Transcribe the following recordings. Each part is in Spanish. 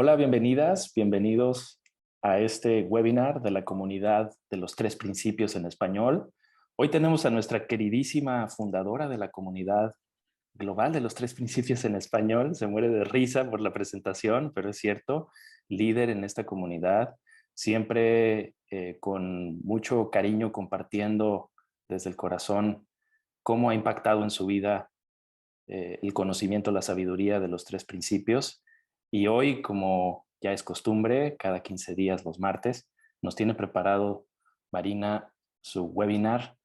Hola, bienvenidas, bienvenidos a este webinar de la comunidad de los tres principios en español. Hoy tenemos a nuestra queridísima fundadora de la comunidad global de los tres principios en español. Se muere de risa por la presentación, pero es cierto, líder en esta comunidad, siempre con mucho cariño compartiendo desde el corazón cómo ha impactado en su vida el conocimiento, la sabiduría de los tres principios. Y hoy, como ya es costumbre, cada 15 días los martes, nos tiene preparado Marina su webinar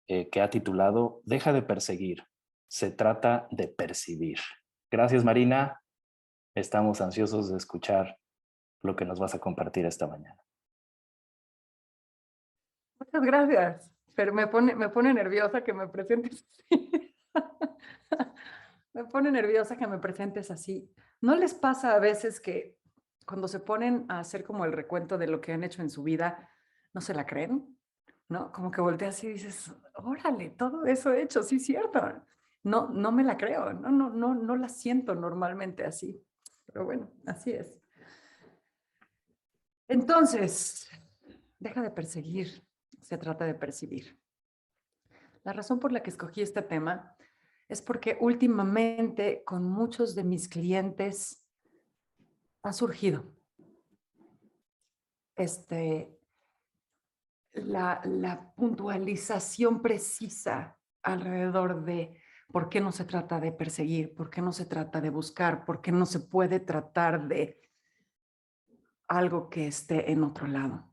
que ha titulado Deja de perseguir, se trata de percibir. Gracias, Marina. Estamos ansiosos de escuchar lo que nos vas a compartir esta mañana. Muchas gracias, pero me pone nerviosa que me presentes así. Me pone nerviosa que me presentes así. ¿No les pasa a veces que cuando se ponen a hacer como el recuento de lo que han hecho en su vida, no se la creen? ¿No? Como que volteas y dices, órale, todo eso he hecho, sí es cierto. No, no me la creo, no la siento normalmente así. Pero bueno, así es. Entonces, deja de perseguir, se trata de percibir. La razón por la que escogí este tema es porque últimamente con muchos de mis clientes ha surgido la puntualización precisa alrededor de por qué no se trata de perseguir, por qué no se trata de buscar, por qué no se puede tratar de algo que esté en otro lado.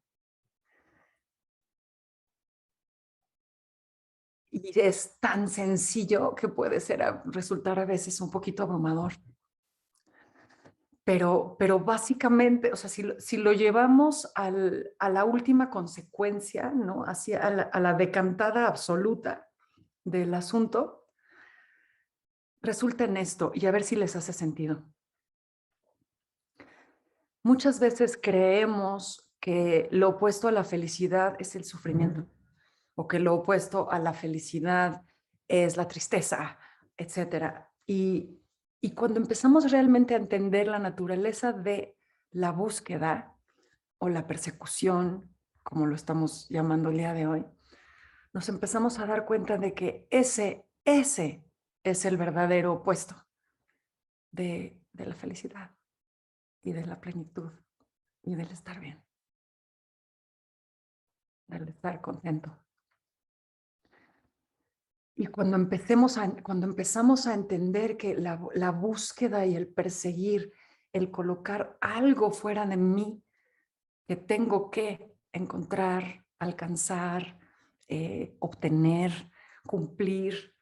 Y es tan sencillo que puede resultar a veces un poquito abrumador. Pero básicamente, o sea, si lo llevamos a la última consecuencia, ¿no? Hacia a la decantada absoluta del asunto, resulta en esto, y a ver si les hace sentido. Muchas veces creemos que lo opuesto a la felicidad es el sufrimiento, o que lo opuesto a la felicidad es la tristeza, etcétera. Y cuando empezamos realmente a entender la naturaleza de la búsqueda o la persecución, como lo estamos llamando el día de hoy, nos empezamos a dar cuenta de que ese es el verdadero opuesto de la felicidad y de la plenitud y del estar bien, del estar contento. Y cuando empezamos a entender que la búsqueda y el perseguir, el colocar algo fuera de mí que tengo que encontrar, alcanzar, obtener, cumplir,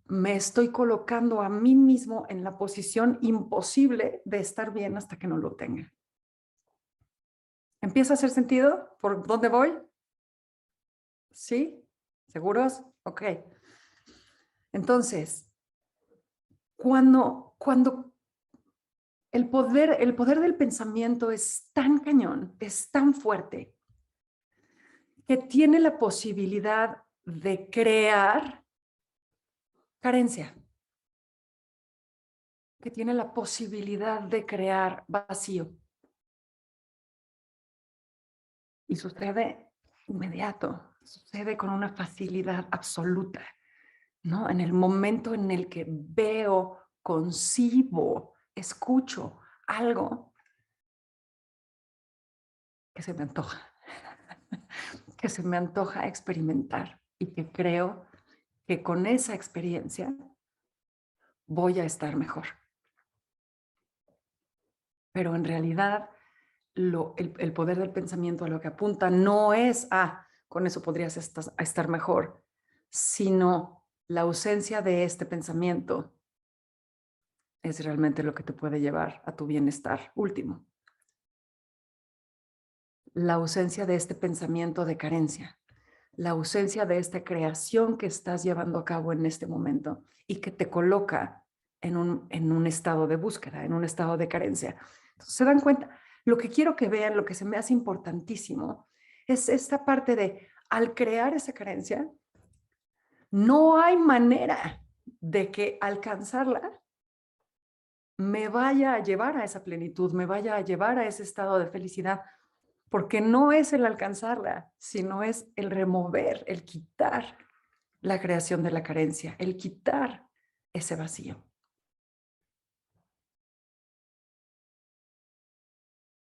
me estoy colocando a mí mismo en la posición imposible de estar bien hasta que no lo tenga. ¿Empieza a hacer sentido por dónde voy? ¿Sí? ¿Seguros? Ok. Entonces, cuando el poder del pensamiento es tan cañón, es tan fuerte, que tiene la posibilidad de crear carencia, que tiene la posibilidad de crear vacío. Y sucede inmediato, sucede con una facilidad absoluta, ¿no? En el momento en el que veo, concibo, escucho algo que se me antoja, que se me antoja experimentar y que creo que con esa experiencia voy a estar mejor. Pero en realidad el poder del pensamiento a lo que apunta no es, con eso podrías estar mejor, sino la ausencia de este pensamiento es realmente lo que te puede llevar a tu bienestar último. La ausencia de este pensamiento de carencia, la ausencia de esta creación que estás llevando a cabo en este momento y que te coloca en un estado de búsqueda, en un estado de carencia. Entonces, ¿se dan cuenta? Lo que quiero que vean, lo que se me hace importantísimo, es esta parte de, al crear esa carencia, no hay manera de que alcanzarla me vaya a llevar a esa plenitud, me vaya a llevar a ese estado de felicidad, porque no es el alcanzarla, sino es el remover, el quitar la creación de la carencia, el quitar ese vacío.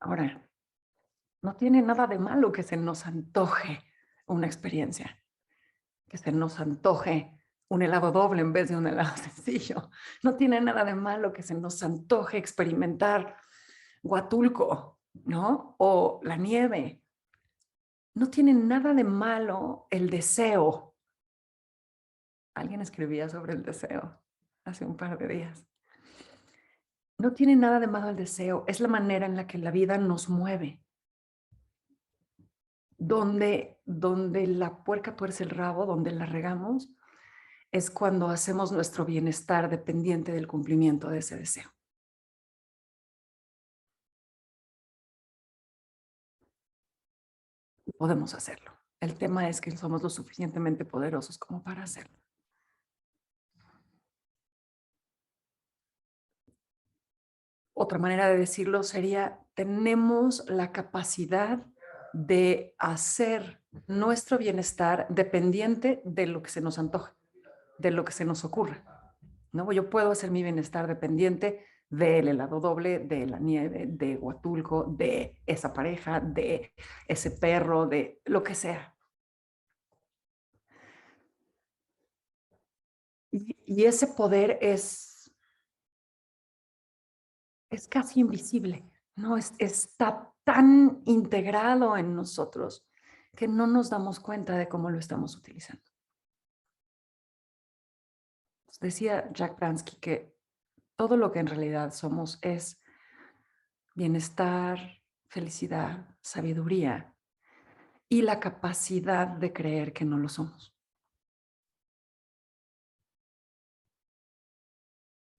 Ahora, no tiene nada de malo que se nos antoje una experiencia, que se nos antoje un helado doble en vez de un helado sencillo. No tiene nada de malo que se nos antoje experimentar Huatulco, ¿no? O la nieve. No tiene nada de malo el deseo. Alguien escribía sobre el deseo hace un par de días. No tiene nada de malo el deseo, es la manera en la que la vida nos mueve. Donde la puerca tuerce el rabo, donde la regamos, es cuando hacemos nuestro bienestar dependiente del cumplimiento de ese deseo. Podemos hacerlo. El tema es que somos lo suficientemente poderosos como para hacerlo. Otra manera de decirlo sería, tenemos la capacidad de hacer nuestro bienestar dependiente de lo que se nos antoje, de lo que se nos ocurra, ¿no? Yo puedo hacer mi bienestar dependiente del helado doble, de la nieve, de Huatulco, de esa pareja, de ese perro, de lo que sea. Y ese poder es casi invisible, ¿no? Está tan integrado en nosotros que no nos damos cuenta de cómo lo estamos utilizando. Decía Jack Bransky que todo lo que en realidad somos es bienestar, felicidad, sabiduría y la capacidad de creer que no lo somos.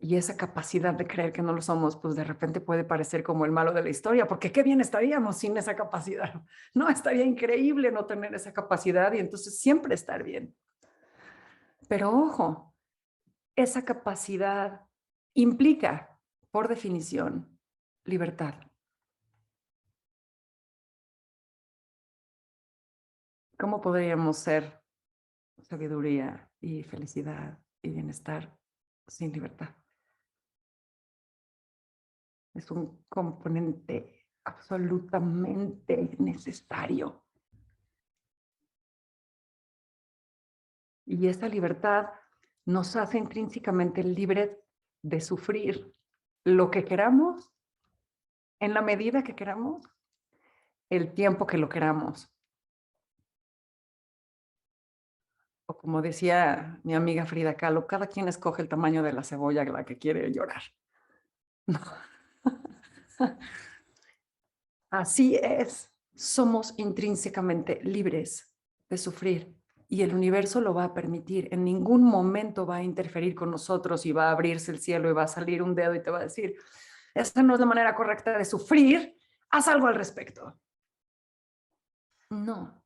Y esa capacidad de creer que no lo somos, pues de repente puede parecer como el malo de la historia, porque qué bien estaríamos sin esa capacidad. No, estaría increíble no tener esa capacidad y entonces siempre estar bien. Pero ojo, esa capacidad implica, por definición, libertad. ¿Cómo podríamos ser sabiduría y felicidad y bienestar sin libertad? Es un componente absolutamente necesario. Y esa libertad nos hace intrínsecamente libres de sufrir lo que queramos, en la medida que queramos, el tiempo que lo queramos. O como decía mi amiga Frida Kahlo, cada quien escoge el tamaño de la cebolla a la que quiere llorar. Así es, somos intrínsecamente libres de sufrir y el universo lo va a permitir. En ningún momento va a interferir con nosotros y va a abrirse el cielo y va a salir un dedo y te va a decir, esta no es la manera correcta de sufrir, haz algo al respecto. No,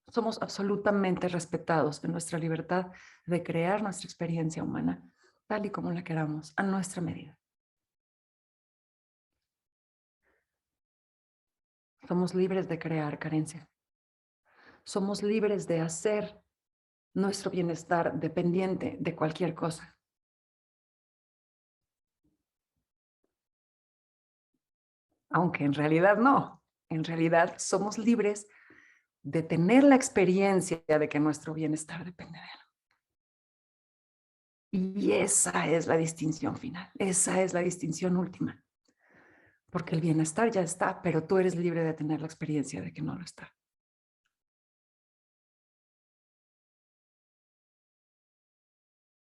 somos absolutamente respetados en nuestra libertad de crear nuestra experiencia humana tal y como la queramos, a nuestra medida. Somos libres de crear carencia. Somos libres de hacer nuestro bienestar dependiente de cualquier cosa. Aunque en realidad no. En realidad somos libres de tener la experiencia de que nuestro bienestar depende de él. Y esa es la distinción final. Esa es la distinción última. Porque el bienestar ya está, pero tú eres libre de tener la experiencia de que no lo está.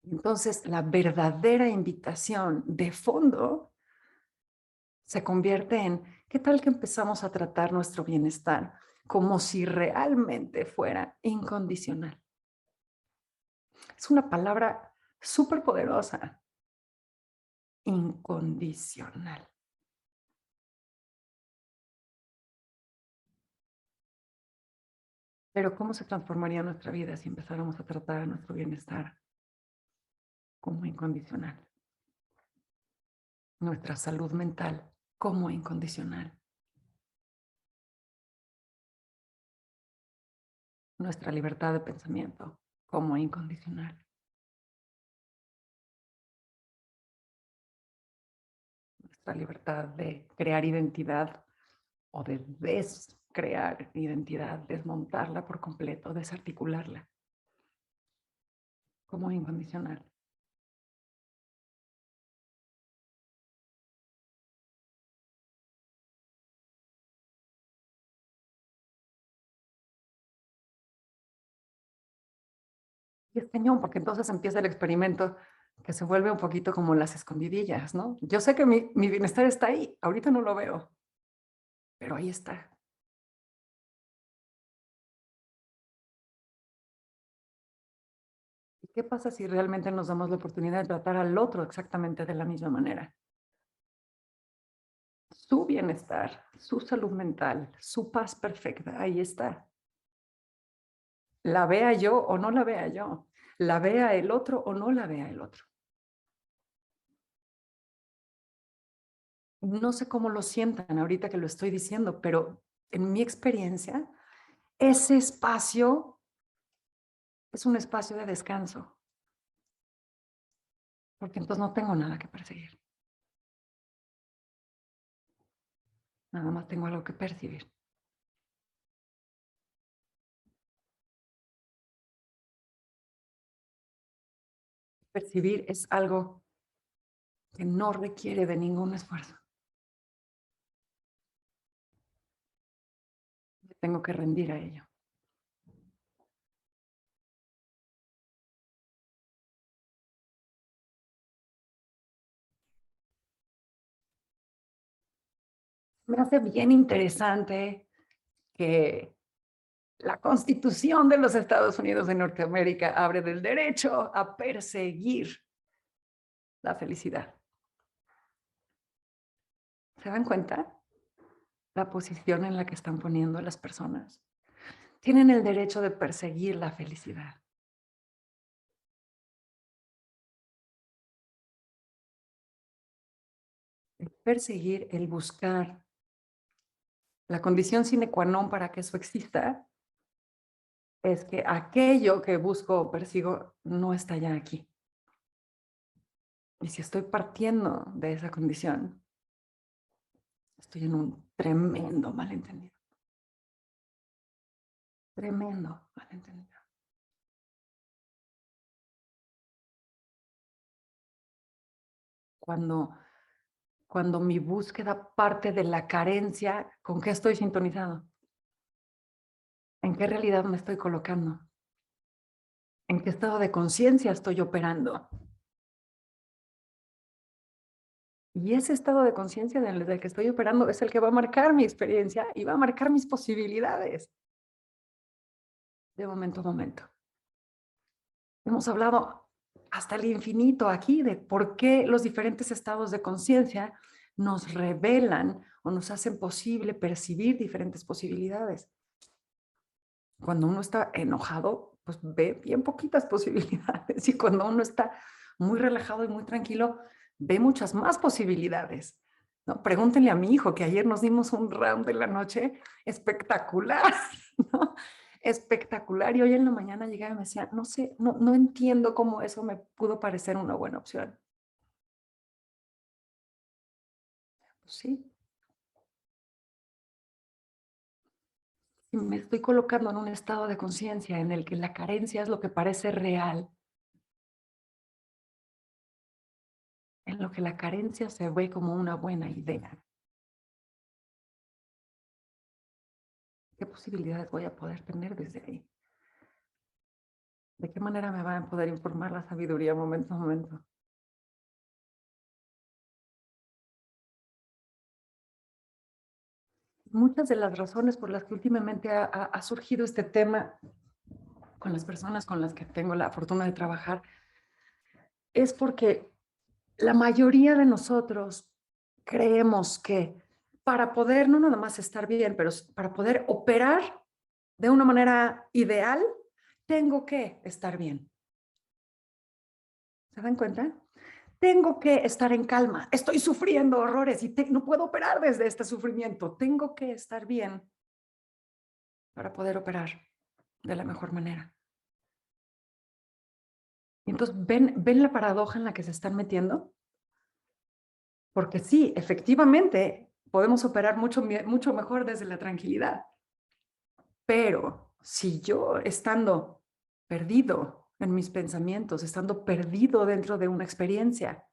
Entonces, la verdadera invitación de fondo se convierte en, ¿qué tal que empezamos a tratar nuestro bienestar como si realmente fuera incondicional? Es una palabra súper poderosa, incondicional. Pero ¿cómo se transformaría nuestra vida si empezáramos a tratar nuestro bienestar como incondicional? nuestra salud mental como incondicional, nuestra libertad de pensamiento como incondicional, nuestra libertad de crear identidad o de descrear identidad, desmontarla por completo, desarticularla como incondicional. Y es cañón, porque entonces empieza el experimento que se vuelve un poquito como las escondidillas, ¿no? Yo sé que mi bienestar está ahí, ahorita no lo veo, pero ahí está. ¿Y qué pasa si realmente nos damos la oportunidad de tratar al otro exactamente de la misma manera? Su bienestar, su salud mental, su paz perfecta, ahí está. La vea yo o no la vea yo, la vea el otro o no la vea el otro. No sé cómo lo sientan ahorita que lo estoy diciendo, pero en mi experiencia, ese espacio es un espacio de descanso, porque entonces no tengo nada que perseguir. Nada más tengo algo que percibir. Percibir es algo que no requiere de ningún esfuerzo. Me tengo que rendir a ello. Me hace bien interesante que la Constitución de los Estados Unidos de Norteamérica abre del derecho a perseguir la felicidad. ¿Se dan cuenta? La posición en la que están poniendo a las personas. Tienen el derecho de perseguir la felicidad. El perseguir, el buscar. La condición sine qua non para que eso exista es que aquello que busco o persigo no está ya aquí. Y si estoy partiendo de esa condición, estoy en un tremendo malentendido. Tremendo malentendido. Cuando mi búsqueda parte de la carencia, ¿con qué estoy sintonizado? ¿En qué realidad me estoy colocando? ¿En qué estado de conciencia estoy operando? Y ese estado de conciencia del que estoy operando es el que va a marcar mi experiencia y va a marcar mis posibilidades de momento a momento. Hemos hablado hasta el infinito aquí de por qué los diferentes estados de conciencia nos revelan o nos hacen posible percibir diferentes posibilidades. Cuando uno está enojado, pues ve bien poquitas posibilidades, y cuando uno está muy relajado y muy tranquilo, ve muchas más posibilidades, ¿no? Pregúntenle a mi hijo, que ayer nos dimos un round de la noche espectacular, ¿no? Espectacular, y hoy en la mañana llegaba y me decía, no sé, no entiendo cómo eso me pudo parecer una buena opción. Pues sí, si me estoy colocando en un estado de conciencia en el que la carencia es lo que parece real, en lo que la carencia se ve como una buena idea, ¿qué posibilidades voy a poder tener desde ahí? ¿De qué manera me va a poder informar la sabiduría momento a momento? Muchas de las razones por las que últimamente ha surgido este tema con las personas con las que tengo la fortuna de trabajar es porque la mayoría de nosotros creemos que para poder no nada más estar bien, pero para poder operar de una manera ideal, tengo que estar bien. ¿Se dan cuenta? tengo que estar en calma, estoy sufriendo horrores y no puedo operar desde este sufrimiento, tengo que estar bien para poder operar de la mejor manera. Y entonces, ¿ven la paradoja en la que se están metiendo? Porque sí, efectivamente, podemos operar mucho mejor desde la tranquilidad. Pero si yo estando perdido en mis pensamientos, estando perdido dentro de una experiencia,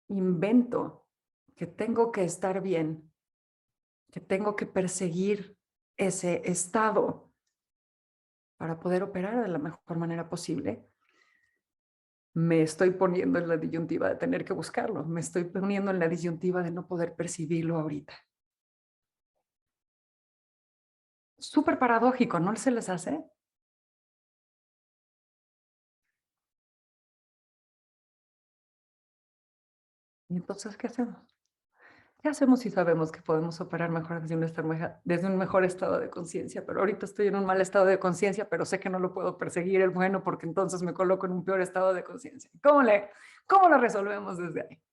invento que tengo que estar bien, que tengo que perseguir ese estado para poder operar de la mejor manera posible, me estoy poniendo en la disyuntiva de tener que buscarlo, me estoy poniendo en la disyuntiva de no poder percibirlo ahorita. Súper paradójico, ¿no se les hace? Y entonces, ¿qué hacemos? ¿Qué hacemos si sabemos que podemos operar mejor desde un mejor estado de conciencia? Pero ahorita estoy en un mal estado de conciencia, pero sé que no lo puedo perseguir el bueno porque entonces me coloco en un peor estado de conciencia. ¿Cómo lo resolvemos desde ahí?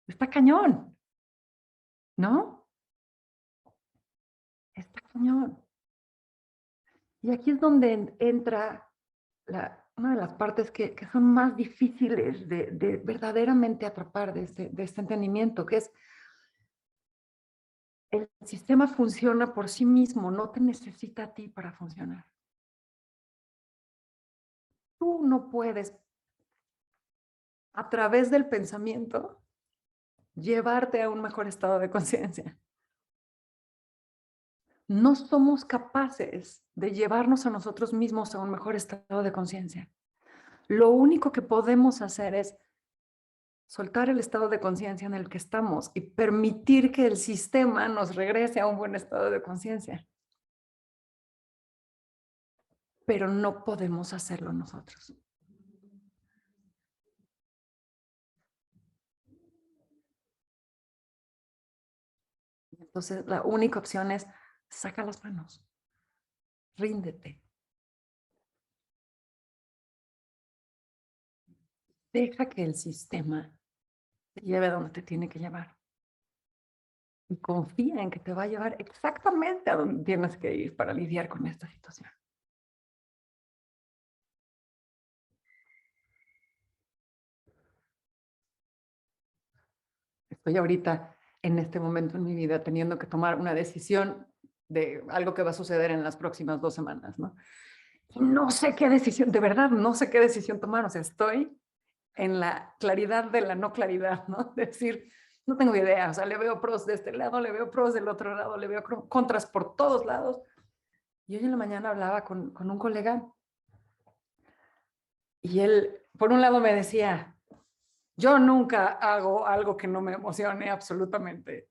Está cañón, ¿no? Está cañón. Y aquí es donde entra una de las partes que son más difíciles de verdaderamente atrapar de este entendimiento, que es el sistema funciona por sí mismo, no te necesita a ti para funcionar. Tú no puedes, a través del pensamiento, llevarte a un mejor estado de conciencia. No somos capaces de llevarnos a nosotros mismos a un mejor estado de conciencia. Lo único que podemos hacer es soltar el estado de conciencia en el que estamos y permitir que el sistema nos regrese a un buen estado de conciencia. Pero no podemos hacerlo nosotros. Entonces, la única opción es saca las manos, ríndete. Deja que el sistema te lleve a donde te tiene que llevar. Y confía en que te va a llevar exactamente a donde tienes que ir para lidiar con esta situación. Estoy ahorita, en este momento en mi vida, teniendo que tomar una decisión de algo que va a suceder en las próximas 2 semanas, ¿no? Y no sé qué decisión, de verdad, no sé qué decisión tomar. O sea, estoy en la claridad de la no claridad, ¿no? Es decir, no tengo idea. O sea, le veo pros de este lado, le veo pros del otro lado, le veo contras por todos lados. Y hoy en la mañana hablaba con un colega y él, por un lado, me decía, yo nunca hago algo que no me emocione absolutamente.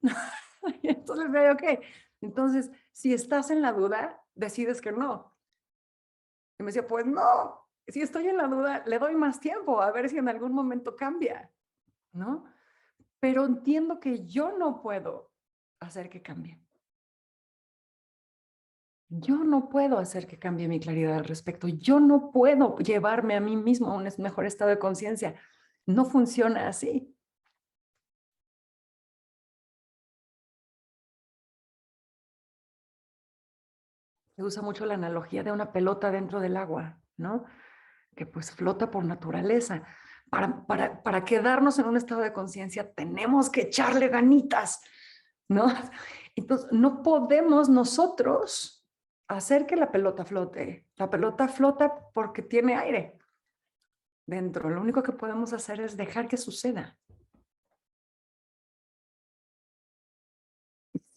Y entonces le digo, ok, entonces, si estás en la duda, decides que no. Y me decía, pues no, si estoy en la duda, le doy más tiempo a ver si en algún momento cambia, ¿no? Pero entiendo que yo no puedo hacer que cambie. Yo no puedo hacer que cambie mi claridad al respecto. Yo no puedo llevarme a mí mismo a un mejor estado de conciencia. No funciona así. Se usa mucho la analogía de una pelota dentro del agua, ¿no? Que pues flota por naturaleza. Para quedarnos en un estado de conciencia tenemos que echarle ganitas, ¿no? Entonces, no podemos nosotros hacer que la pelota flote. La pelota flota porque tiene aire dentro. Lo único que podemos hacer es dejar que suceda.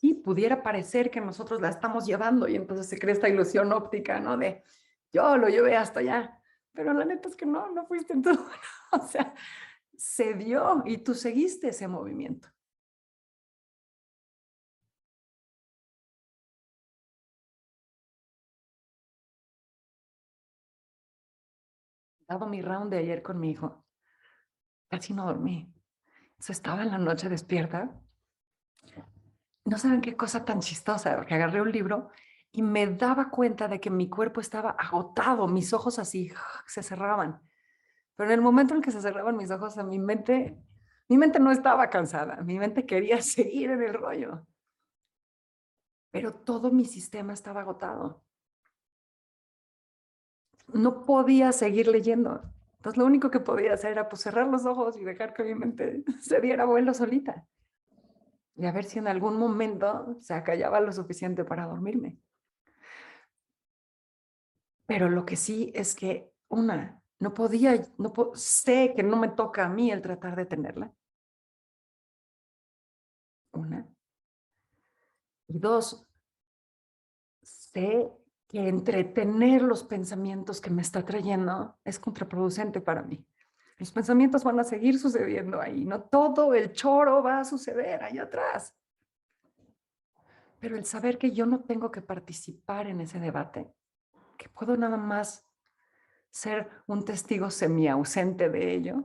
Sí, pudiera parecer que nosotros la estamos llevando y entonces se crea esta ilusión óptica, ¿no? De yo lo llevé hasta allá, pero la neta es que no fuiste tú. O sea, se dio y tú seguiste ese movimiento. Dado mi round de ayer con mi hijo, casi no dormí. Entonces estaba en la noche despierta. No saben qué cosa tan chistosa, porque agarré un libro y me daba cuenta de que mi cuerpo estaba agotado, mis ojos así se cerraban. Pero en el momento en que se cerraban mis ojos, mi mente no estaba cansada, mi mente quería seguir en el rollo. Pero todo mi sistema estaba agotado. No podía seguir leyendo. Entonces lo único que podía hacer era pues cerrar los ojos y dejar que mi mente se diera vuelo solita. Y a ver si en algún momento se acallaba lo suficiente para dormirme. Pero lo que sí es que, no podía, sé que no me toca a mí el tratar de tenerla. Una. Y dos, sé que entretener los pensamientos que me está trayendo es contraproducente para mí. Los pensamientos van a seguir sucediendo ahí, no todo el choro va a suceder ahí atrás. Pero el saber que yo no tengo que participar en ese debate, que puedo nada más ser un testigo semiausente de ello,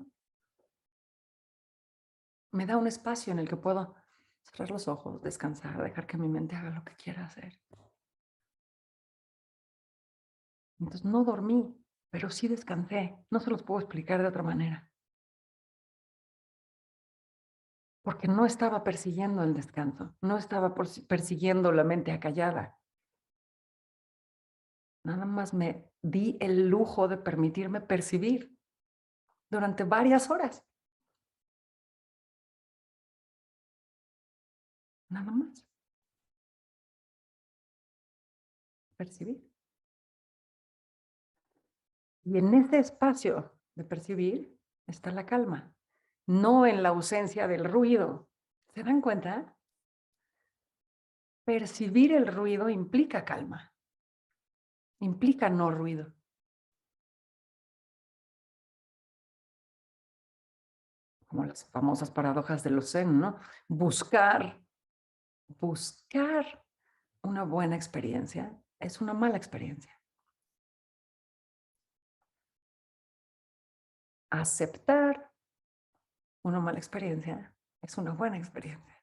me da un espacio en el que puedo cerrar los ojos, descansar, dejar que mi mente haga lo que quiera hacer. Entonces no dormí, pero sí descansé. No se los puedo explicar de otra manera. Porque no estaba persiguiendo el descanso, no estaba persiguiendo la mente acallada. Nada más me di el lujo de permitirme percibir durante varias horas. Nada más. Percibir. Y en ese espacio de percibir está la calma, no en la ausencia del ruido. ¿Se dan cuenta? Percibir el ruido implica calma, implica no ruido. Como las famosas paradojas de los Zen, ¿no? Buscar una buena experiencia es una mala experiencia. Aceptar una mala experiencia es una buena experiencia.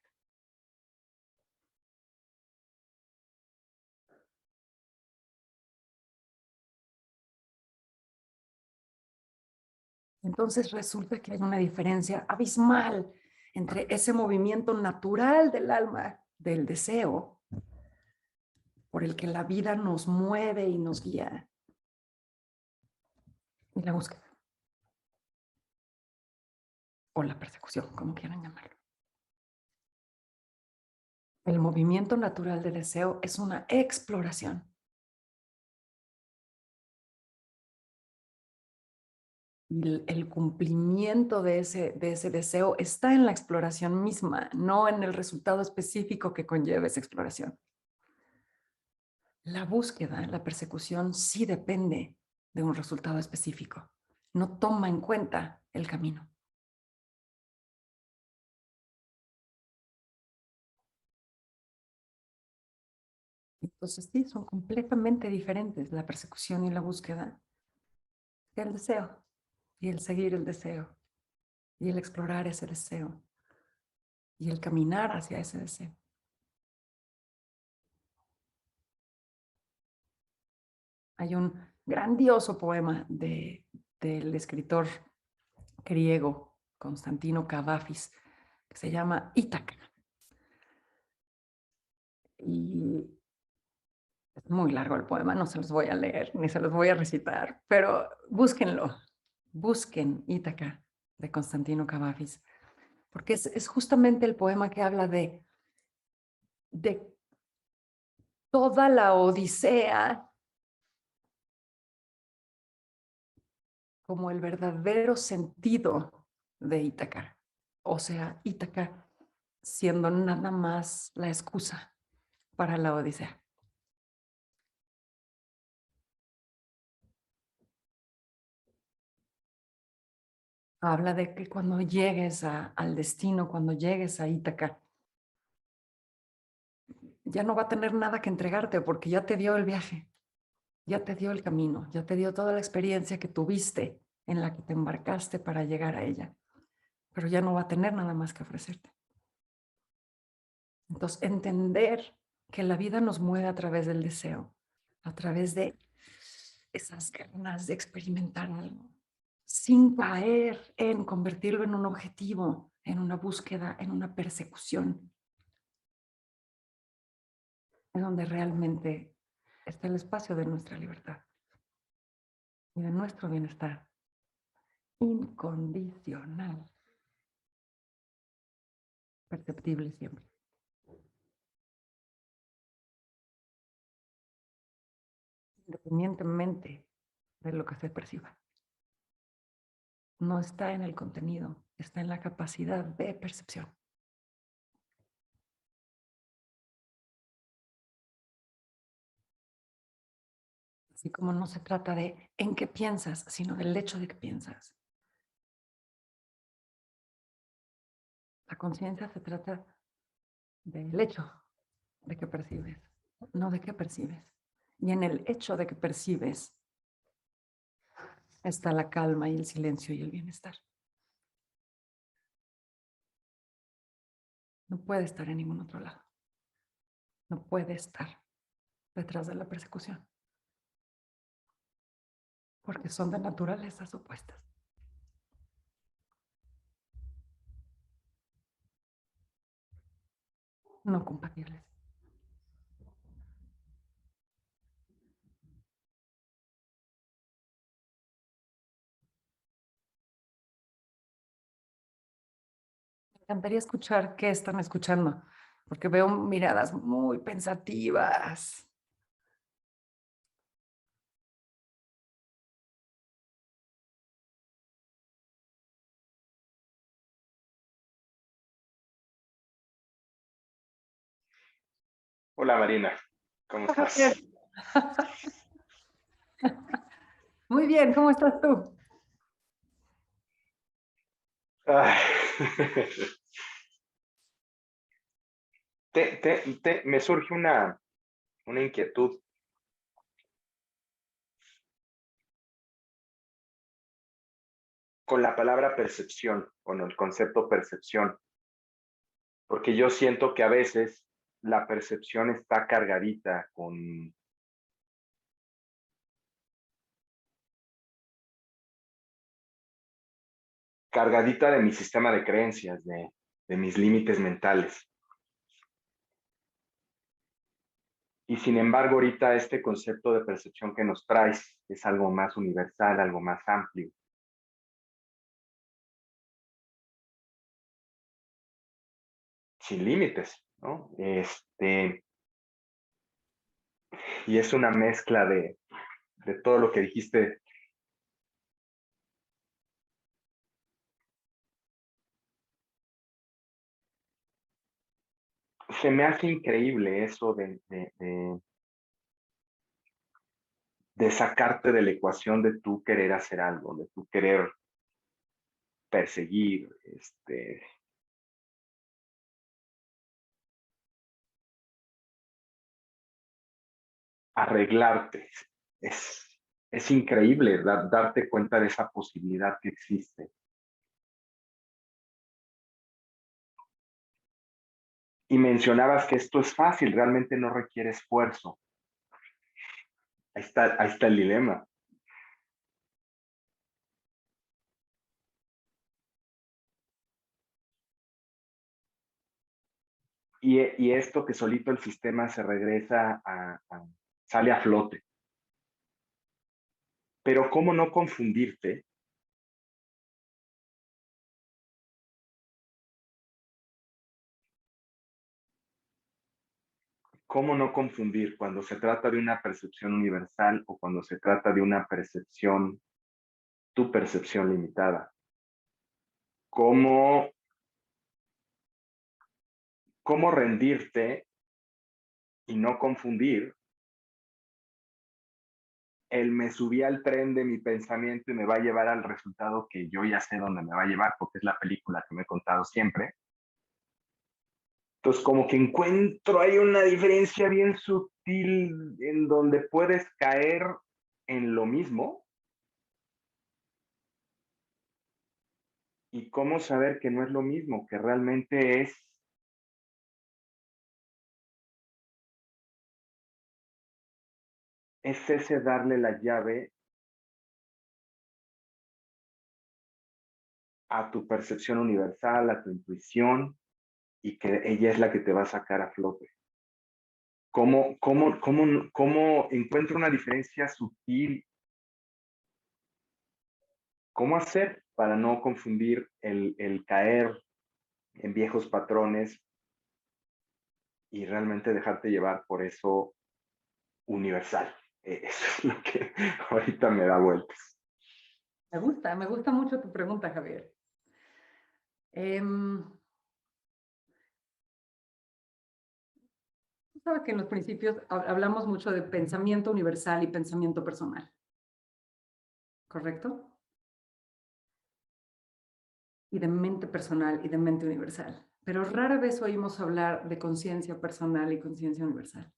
Entonces resulta que hay una diferencia abismal entre ese movimiento natural del alma, del deseo, por el que la vida nos mueve y nos guía, y la búsqueda, o la persecución, como quieran llamarlo. El movimiento natural de deseo es una exploración. Y el cumplimiento de ese deseo está en la exploración misma, no en el resultado específico que conlleva esa exploración. La búsqueda, la persecución, sí depende de un resultado específico. No toma en cuenta el camino. Entonces, sí, son completamente diferentes la persecución y la búsqueda que el deseo, y el seguir el deseo, y el explorar ese deseo, y el caminar hacia ese deseo. Hay un grandioso poema del escritor griego Constantino Cavafis que se llama Ítaca. Y es muy largo el poema, no se los voy a leer ni se los voy a recitar, pero búsquenlo, busquen Ítaca de Constantino Cavafis, porque es justamente el poema que habla de toda la odisea como el verdadero sentido de Ítaca. O sea, Ítaca siendo nada más la excusa para la odisea. Habla de que cuando llegues al destino, cuando llegues a Ítaca, ya no va a tener nada que entregarte porque ya te dio el viaje, ya te dio el camino, ya te dio toda la experiencia que tuviste en la que te embarcaste para llegar a ella, pero ya no va a tener nada más que ofrecerte. Entonces, entender que la vida nos mueve a través del deseo, a través de esas ganas de experimentar algo, sin caer en convertirlo en un objetivo, en una búsqueda, en una persecución. Es donde realmente está el espacio de nuestra libertad y de nuestro bienestar incondicional, perceptible siempre. Independientemente de lo que se perciba. No está en el contenido, está en la capacidad de percepción. Así como no se trata de en qué piensas, sino del hecho de que piensas. La conciencia se trata del hecho de que percibes, no de qué percibes. Y en el hecho de que percibes está la calma y el silencio y el bienestar. No puede estar en ningún otro lado. No puede estar detrás de la persecución. Porque son de naturalezas opuestas. No compatibles. Me encantaría escuchar qué están escuchando, porque veo miradas muy pensativas. Hola Marina, ¿cómo estás? Muy bien, ¿cómo estás tú? Ay. Me surge una inquietud. Con la palabra percepción, con el concepto percepción, porque yo siento que a veces la percepción está cargadita de mi sistema de creencias, de mis límites mentales. Y sin embargo, ahorita este concepto de percepción que nos traes es algo más universal, algo más amplio. Sin límites, ¿no? Y es una mezcla de todo lo que dijiste. Se me hace increíble eso de sacarte de la ecuación de tú querer hacer algo, de tú querer perseguir, arreglarte. Es increíble darte cuenta de esa posibilidad que existe. Y mencionabas que esto es fácil, realmente no requiere esfuerzo. Ahí está el dilema. Y esto que solito el sistema se regresa sale a flote. Pero ¿cómo no confundirte? ¿Cómo no confundir cuando se trata de una percepción universal o cuando se trata de una percepción, tu percepción limitada? ¿Cómo, cómo rendirte y no confundir el me subí al tren de mi pensamiento y me va a llevar al resultado que yo ya sé dónde me va a llevar, porque es la película que me he contado siempre? Entonces, como que encuentro ahí una diferencia bien sutil en donde puedes caer en lo mismo y cómo saber que no es lo mismo, que realmente es ese darle la llave a tu percepción universal, a tu intuición, y que ella es la que te va a sacar a flote. ¿Cómo encuentro una diferencia sutil? ¿Cómo hacer para no confundir el caer en viejos patrones y realmente dejarte llevar por eso universal? Eso es lo que ahorita me da vueltas. Me gusta mucho tu pregunta, Javier. Sabes que en los principios hablamos mucho de pensamiento universal y pensamiento personal, ¿correcto? Y de mente personal y de mente universal. Pero rara vez oímos hablar de conciencia personal y conciencia universal.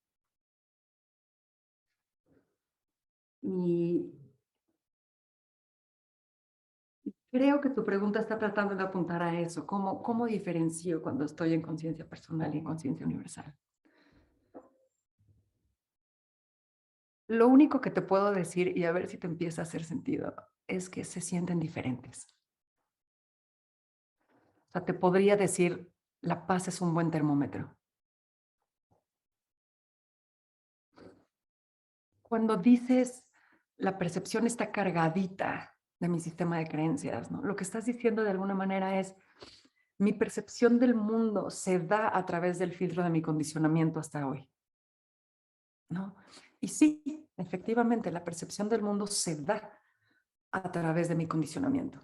Y creo que tu pregunta está tratando de apuntar a eso. ¿Cómo diferencio cuando estoy en conciencia personal y en conciencia universal? Lo único que te puedo decir, y a ver si te empieza a hacer sentido, es que se sienten diferentes. O sea, te podría decir, la paz es un buen termómetro. Cuando dices, la percepción está cargadita de mi sistema de creencias, ¿no? Lo que estás diciendo de alguna manera es, mi percepción del mundo se da a través del filtro de mi condicionamiento hasta hoy, ¿no? Y sí, efectivamente, la percepción del mundo se da a través de mi condicionamiento.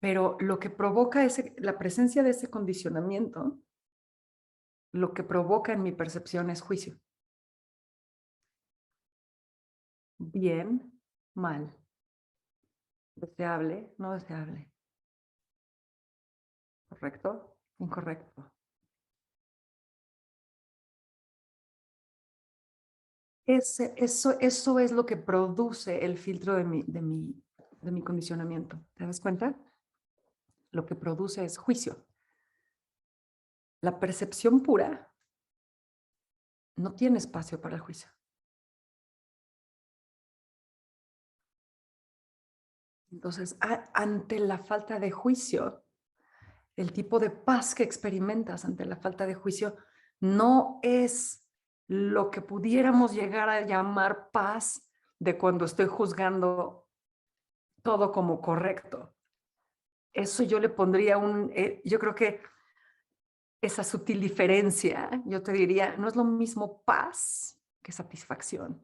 Pero lo que provoca la presencia de ese condicionamiento, lo que provoca en mi percepción es juicio. Bien, mal, deseable, no deseable. ¿Correcto? Incorrecto. Eso es lo que produce el filtro de mi condicionamiento. ¿Te das cuenta? Lo que produce es juicio. La percepción pura no tiene espacio para el juicio. Entonces, ante la falta de juicio, el tipo de paz que experimentas ante la falta de juicio no es lo que pudiéramos llegar a llamar paz de cuando estoy juzgando todo como correcto. Eso yo le pondría yo creo que esa sutil diferencia, yo te diría, no es lo mismo paz que satisfacción.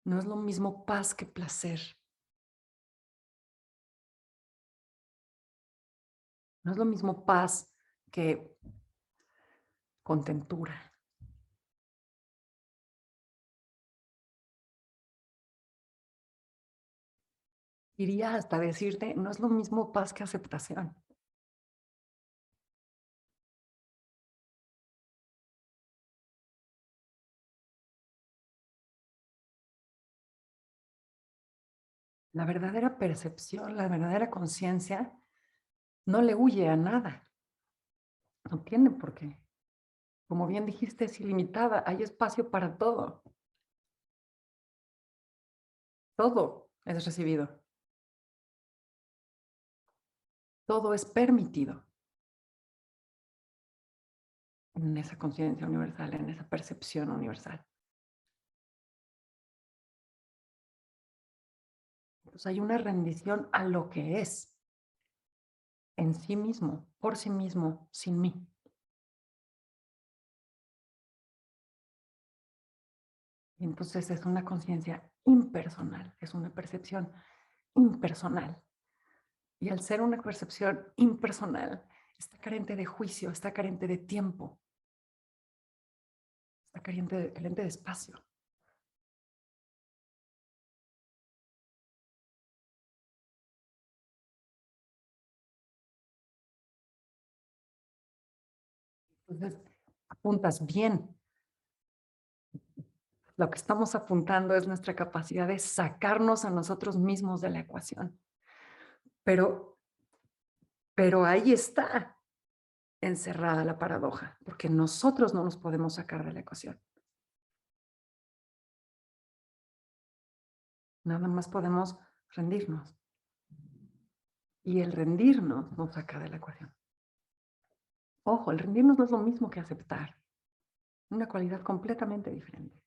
No es lo mismo paz que placer. No es lo mismo paz que contentura. Iría hasta decirte, no es lo mismo paz que aceptación. La verdadera percepción, la verdadera conciencia, no le huye a nada. No tiene por qué. Como bien dijiste, es ilimitada. Hay espacio para todo. Todo es recibido. Todo es permitido en esa conciencia universal, en esa percepción universal. Entonces hay una rendición a lo que es, en sí mismo, por sí mismo, sin mí. Entonces es una conciencia impersonal, es una percepción impersonal. Y al ser una percepción impersonal, está carente de juicio, está carente de tiempo, está carente de espacio. Entonces, apuntas bien. Lo que estamos apuntando es nuestra capacidad de sacarnos a nosotros mismos de la ecuación. Pero ahí está encerrada la paradoja, porque nosotros no nos podemos sacar de la ecuación. Nada más podemos rendirnos. Y el rendirnos nos saca de la ecuación. Ojo, el rendirnos no es lo mismo que aceptar. Una cualidad completamente diferente.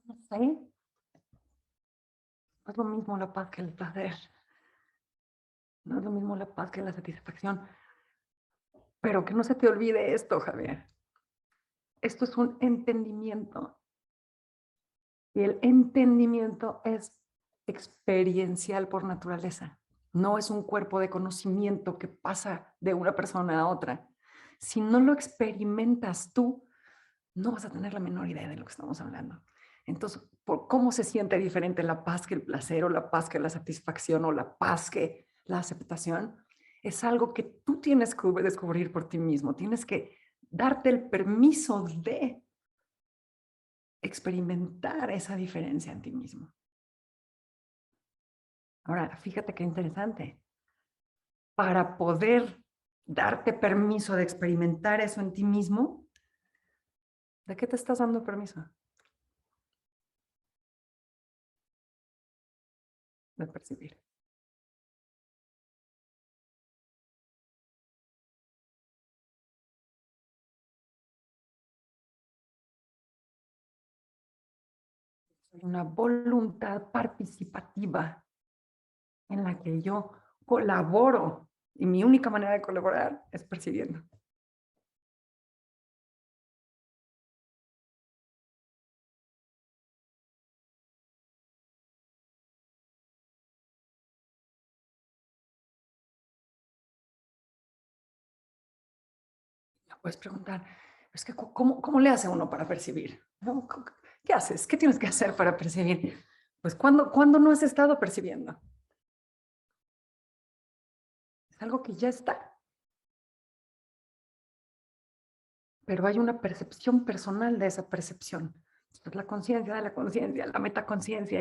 No sé, no es lo mismo la paz que el placer. No es lo mismo la paz que la satisfacción. Pero que no se te olvide esto, Javier. Esto es un entendimiento. Y el entendimiento es experiencial por naturaleza. No es un cuerpo de conocimiento que pasa de una persona a otra. Si no lo experimentas tú, no vas a tener la menor idea de lo que estamos hablando. Entonces, por cómo se siente diferente la paz que el placer o la paz que la satisfacción o la paz que la aceptación, es algo que tú tienes que descubrir por ti mismo. Tienes que darte el permiso de experimentar esa diferencia en ti mismo. Ahora, fíjate qué interesante. Para poder darte permiso de experimentar eso en ti mismo, ¿de qué te estás dando permiso? De percibir. Una voluntad participativa en la que yo colaboro y mi única manera de colaborar es percibiendo. Me puedes preguntar, es que ¿cómo le hace uno para percibir? ¿No? ¿Qué haces? ¿Qué tienes que hacer para percibir? Pues ¿cuándo no has estado percibiendo? Es algo que ya está. Pero hay una percepción personal de esa percepción. Es la conciencia de la conciencia, la metaconciencia,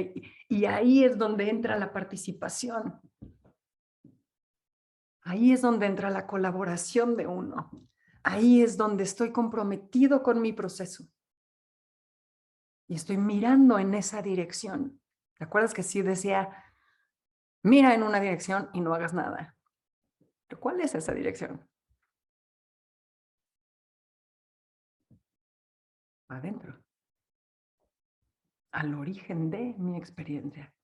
y ahí es donde entra la participación. Ahí es donde entra la colaboración de uno. Ahí es donde estoy comprometido con mi proceso. Y estoy mirando en esa dirección. ¿Te acuerdas que sí decía, mira en una dirección y no hagas nada? ¿Pero cuál es esa dirección? Adentro. Al origen de mi experiencia.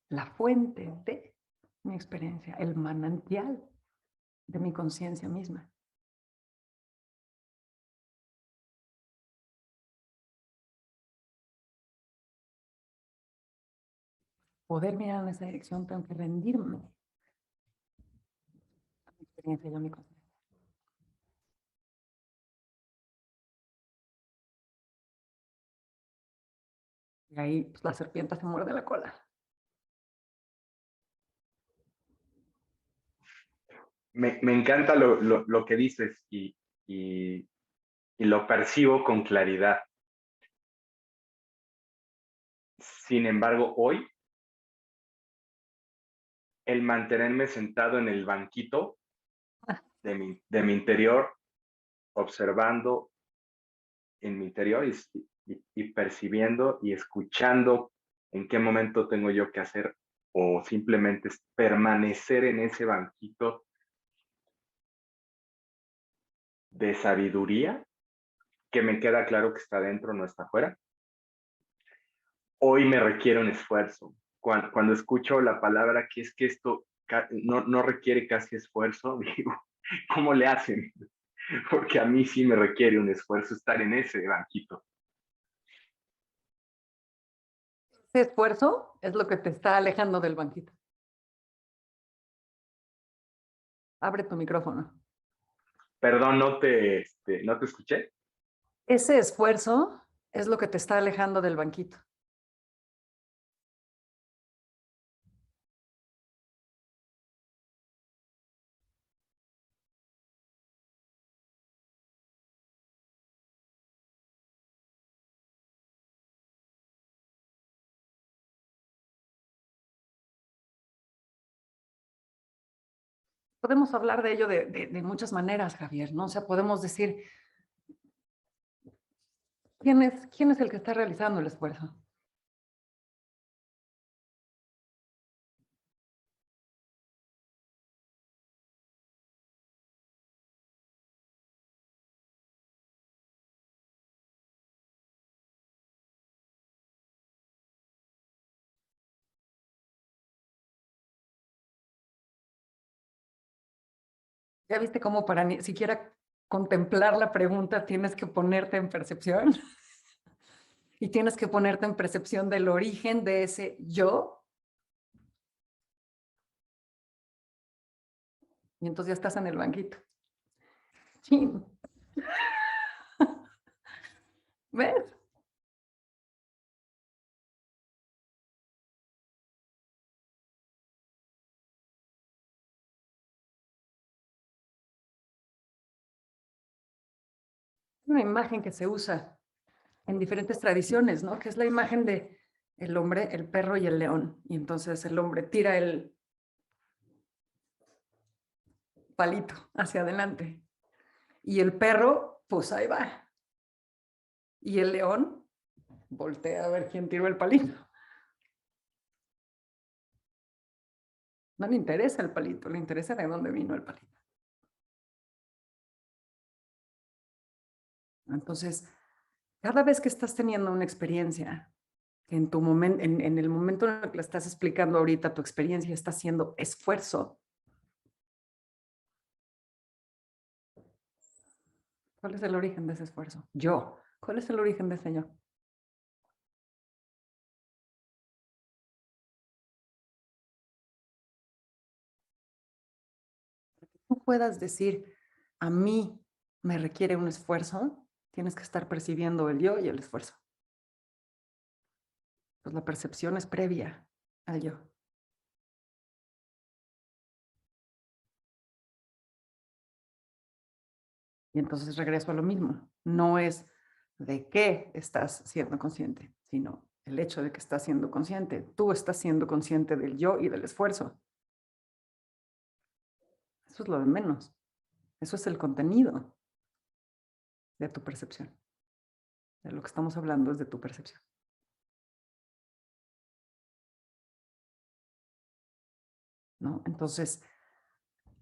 La fuente de mi experiencia. El manantial de mi conciencia misma. Poder mirar en esa dirección, tengo que rendirme a mi experiencia y a mi conciencia. Y ahí pues, la serpiente se muerde la cola. Me encanta lo que dices y lo percibo con claridad. Sin embargo, hoy, el mantenerme sentado en el banquito de mi interior, observando en mi interior y percibiendo y escuchando en qué momento tengo yo que hacer o simplemente permanecer en ese banquito de sabiduría que me queda claro que está dentro, no está afuera. Hoy me requiere un esfuerzo. Cuando escucho la palabra que es que esto no requiere casi esfuerzo, digo, ¿cómo le hacen? Porque a mí sí me requiere un esfuerzo estar en ese banquito. Ese esfuerzo es lo que te está alejando del banquito. Abre tu micrófono. Perdón, no te escuché. Ese esfuerzo es lo que te está alejando del banquito. Podemos hablar de ello de muchas maneras, Javier, ¿no? O sea, podemos decir, ¿quién es el que está realizando el esfuerzo? ¿Ya viste cómo para ni siquiera contemplar la pregunta tienes que ponerte en percepción? Y tienes que ponerte en percepción del origen de ese yo. Y entonces ya estás en el banquito. Chin. ¿Ves? Una imagen que se usa en diferentes tradiciones, ¿no? Que es la imagen de el hombre, el perro y el león. Y entonces el hombre tira el palito hacia adelante. Y el perro, pues ahí va. Y el león voltea a ver quién tiró el palito. No le interesa el palito, le interesa de dónde vino el palito. Entonces, cada vez que estás teniendo una experiencia, que en tu momento, en el momento en el que la estás explicando ahorita, tu experiencia está haciendo esfuerzo, ¿cuál es el origen de ese esfuerzo? Yo. ¿Cuál es el origen de ese yo? Tú puedas decir, a mí me requiere un esfuerzo, tienes que estar percibiendo el yo y el esfuerzo. Pues la percepción es previa al yo. Y entonces regreso a lo mismo. No es de qué estás siendo consciente, sino el hecho de que estás siendo consciente. Tú estás siendo consciente del yo y del esfuerzo. Eso es lo de menos. Eso es el contenido de tu percepción. De lo que estamos hablando es de tu percepción. ¿No? Entonces,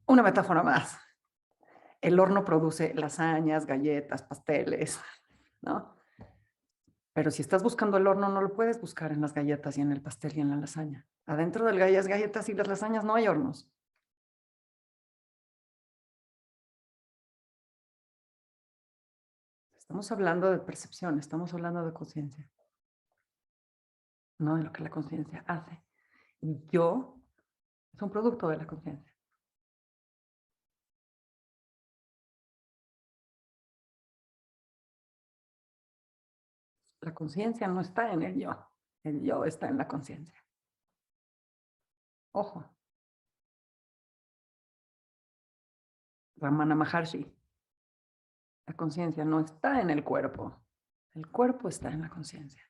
una metáfora más. El horno produce lasañas, galletas, pasteles, ¿no? Pero si estás buscando el horno, no lo puedes buscar en las galletas y en el pastel y en la lasaña. Adentro de las galletas y las lasañas no hay hornos. Estamos hablando de percepción, estamos hablando de conciencia, no de lo que la conciencia hace. Y yo es un producto de la conciencia. La conciencia no está en el yo está en la conciencia. Ojo. Ramana Maharshi. La conciencia no está en el cuerpo está en la conciencia.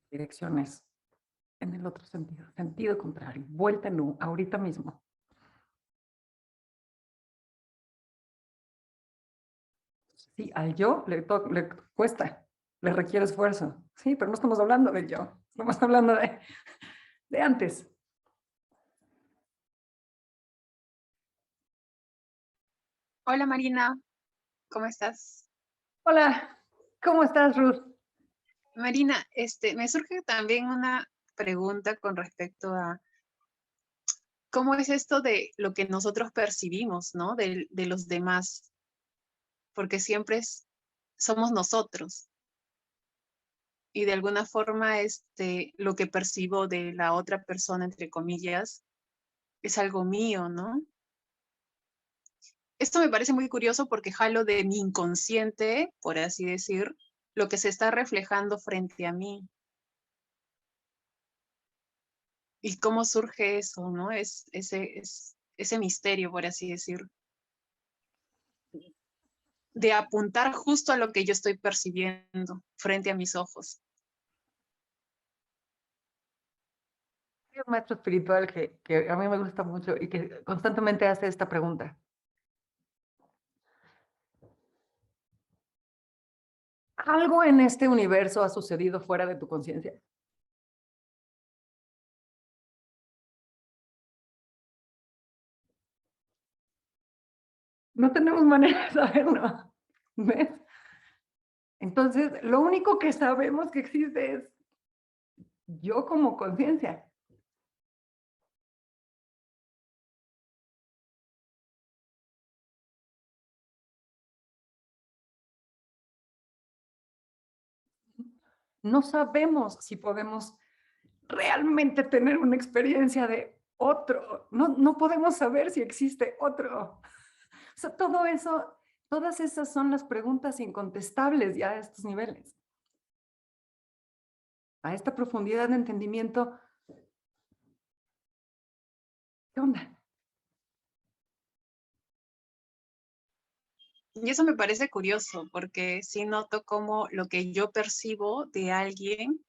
Direcciones en el otro sentido contrario, vuelta en U, ahorita mismo. Sí, al yo le cuesta, le requiere esfuerzo. Sí, pero no estamos hablando del yo, estamos hablando de antes. Hola Marina, ¿cómo estás? Hola, ¿cómo estás, Ruth? Marina, me surge también una pregunta con respecto a cómo es esto de lo que nosotros percibimos, ¿no? De los demás, porque siempre somos nosotros y de alguna forma lo que percibo de la otra persona, entre comillas, es algo mío, ¿no? Esto me parece muy curioso porque jalo de mi inconsciente, por así decir, lo que se está reflejando frente a mí. ¿Y cómo surge eso, no? Es ese misterio, por así decirlo, de apuntar justo a lo que yo estoy percibiendo frente a mis ojos. Hay un maestro espiritual que a mí me gusta mucho y que constantemente hace esta pregunta. ¿Algo en este universo ha sucedido fuera de tu conciencia? No tenemos manera de saberlo, ¿ves? Entonces, lo único que sabemos que existe es yo como conciencia. No sabemos si podemos realmente tener una experiencia de otro. No podemos saber si existe otro. O sea, todo eso, todas esas son las preguntas incontestables ya a estos niveles. A esta profundidad de entendimiento, ¿qué onda? Y eso me parece curioso, porque sí noto como lo que yo percibo de alguien,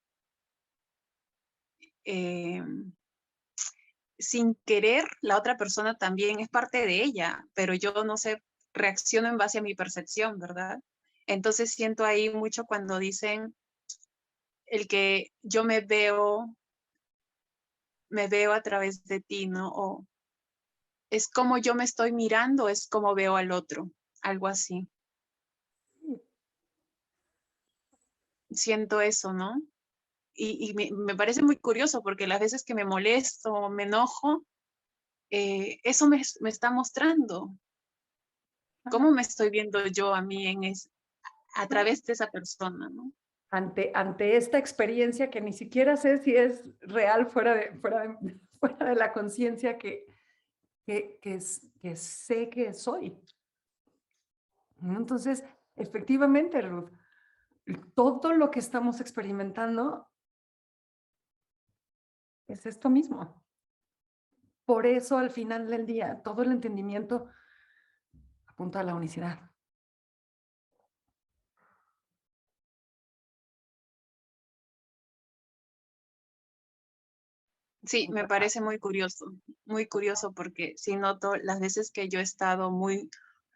sin querer, la otra persona también es parte de ella, pero yo no sé, reacciono en base a mi percepción, ¿verdad? Entonces siento ahí mucho cuando dicen el que yo me veo a través de ti, ¿no? O es como yo me estoy mirando, es como veo al otro, algo así. Siento eso, ¿no? Y me parece muy curioso porque las veces que me molesto, me enojo, eso me está mostrando cómo me estoy viendo yo a mí a través de esa persona, ¿no? Ante esta experiencia que ni siquiera sé si es real fuera de la conciencia que sé que soy. Entonces, efectivamente, Ruth, todo lo que estamos experimentando es esto mismo. Por eso, al final del día, todo el entendimiento apunta a la unicidad. Sí, me parece muy curioso porque sí noto las veces que yo he estado muy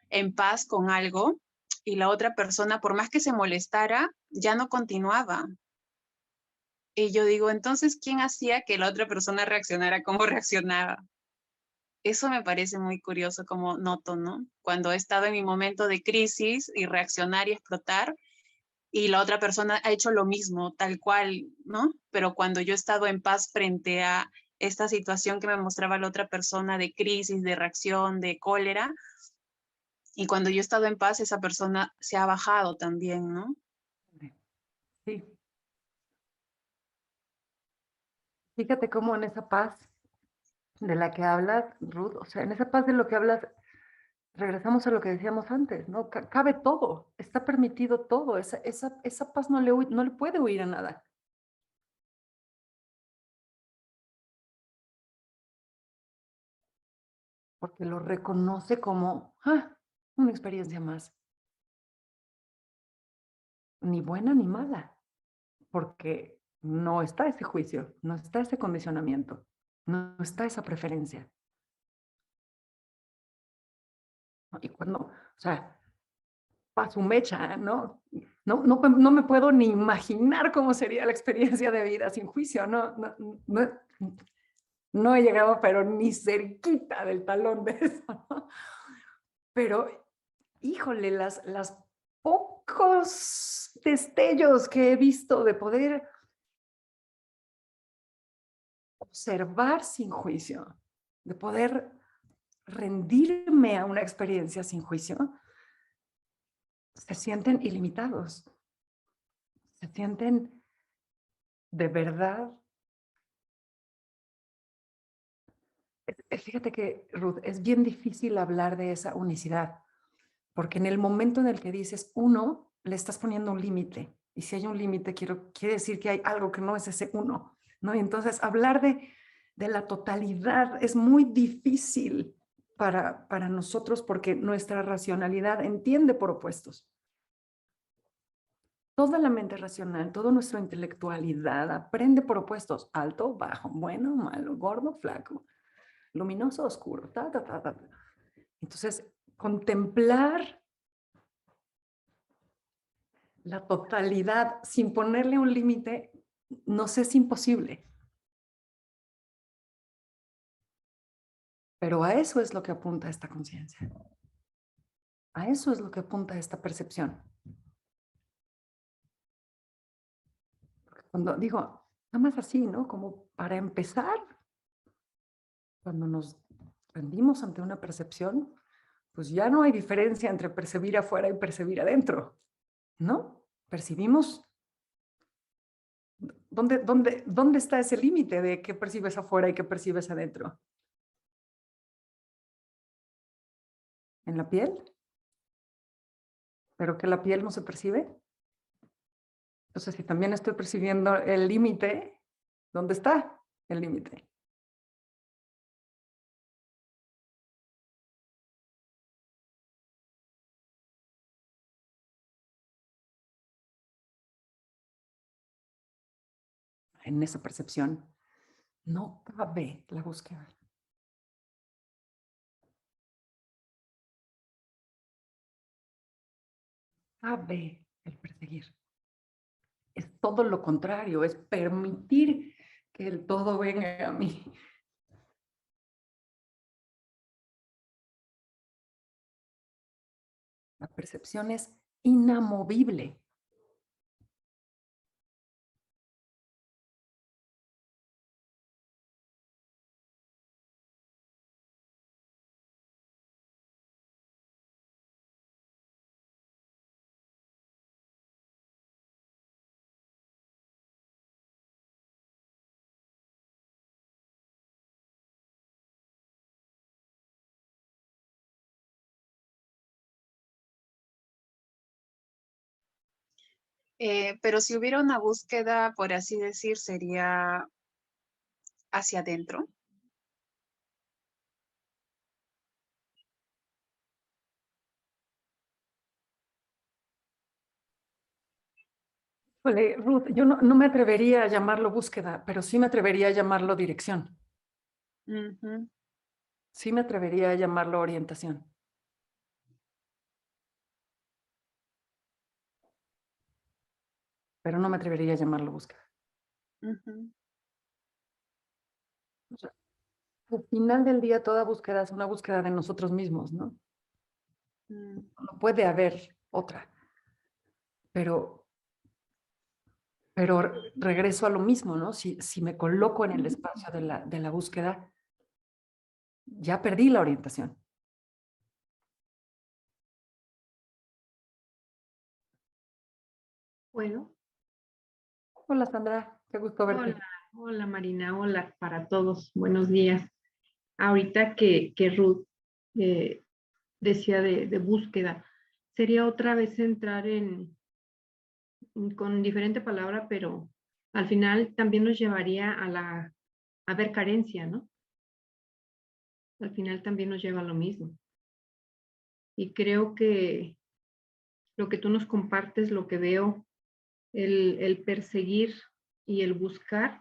en paz con algo y la otra persona, por más que se molestara, ya no continuaba. Y yo digo, entonces, ¿quién hacía que la otra persona reaccionara como reaccionaba? Eso me parece muy curioso como noto, ¿no? Cuando he estado en mi momento de crisis y reaccionar y explotar, y la otra persona ha hecho lo mismo, tal cual, ¿no? Pero cuando yo he estado en paz frente a esta situación que me mostraba la otra persona de crisis, de reacción, de cólera, y cuando yo he estado en paz, esa persona se ha bajado también, ¿no? Sí. Fíjate cómo en esa paz de la que hablas, Ruth, o sea, en esa paz de lo que hablas, regresamos a lo que decíamos antes, ¿no? Cabe todo, está permitido todo, esa paz no le puede huir a nada. Porque lo reconoce como una experiencia más, ni buena ni mala, porque no está ese juicio, no está ese condicionamiento, no está esa preferencia. Y cuando, o sea, pa' su mecha, ¿no? No me puedo ni imaginar cómo sería la experiencia de vida sin juicio, no he llegado, pero ni cerquita del talón de eso, ¿no? Pero, híjole, las pocos destellos que he visto de poder observar sin juicio, de poder rendirme a una experiencia sin juicio, se sienten ilimitados, se sienten de verdad. Fíjate que, Ruth, es bien difícil hablar de esa unicidad, porque en el momento en el que dices uno, le estás poniendo un límite. Y si hay un límite, quiere decir que hay algo que no es ese uno, ¿no? Y entonces hablar de la totalidad es muy difícil, para nosotros porque nuestra racionalidad entiende por opuestos. Toda la mente racional, toda nuestra intelectualidad aprende por opuestos. Alto, bajo, bueno, malo, gordo, flaco, luminoso, oscuro. Ta, ta, ta, ta. Entonces, contemplar la totalidad sin ponerle un límite nos es imposible. Pero a eso es lo que apunta esta conciencia. A eso es lo que apunta esta percepción. Cuando digo, nada más así, ¿no? Como para empezar, cuando nos rendimos ante una percepción, pues ya no hay diferencia entre percibir afuera y percibir adentro, ¿no? Percibimos. ¿Dónde está ese límite de qué percibes afuera y qué percibes adentro? ¿En la piel? ¿Pero que la piel no se percibe? Entonces, si también estoy percibiendo el límite, ¿dónde está el límite? En esa percepción no cabe la búsqueda. Cabe el perseguir. Es todo lo contrario, es permitir que el todo venga a mí. La percepción es inamovible. Pero si hubiera una búsqueda, por así decir, sería hacia adentro. Híjole, Ruth, yo no me atrevería a llamarlo búsqueda, pero sí me atrevería a llamarlo dirección. Ujú. Sí me atrevería a llamarlo orientación. Pero no me atrevería a llamarlo búsqueda. Ujú. O sea, al final del día, toda búsqueda es una búsqueda de nosotros mismos, ¿no? Mm. No puede haber otra. Pero regreso a lo mismo, ¿no? Si me coloco en el espacio de la búsqueda, ya perdí la orientación. Bueno, Hola, Sandra, qué gusto verte. hola Marina, hola para todos, buenos días. Ahorita que Ruth decía de búsqueda, sería otra vez entrar con diferente palabra, pero al final también nos llevaría a ver carencia, ¿no? Al final también nos lleva a lo mismo. Y creo que lo que tú nos compartes, lo que veo, el perseguir y el buscar,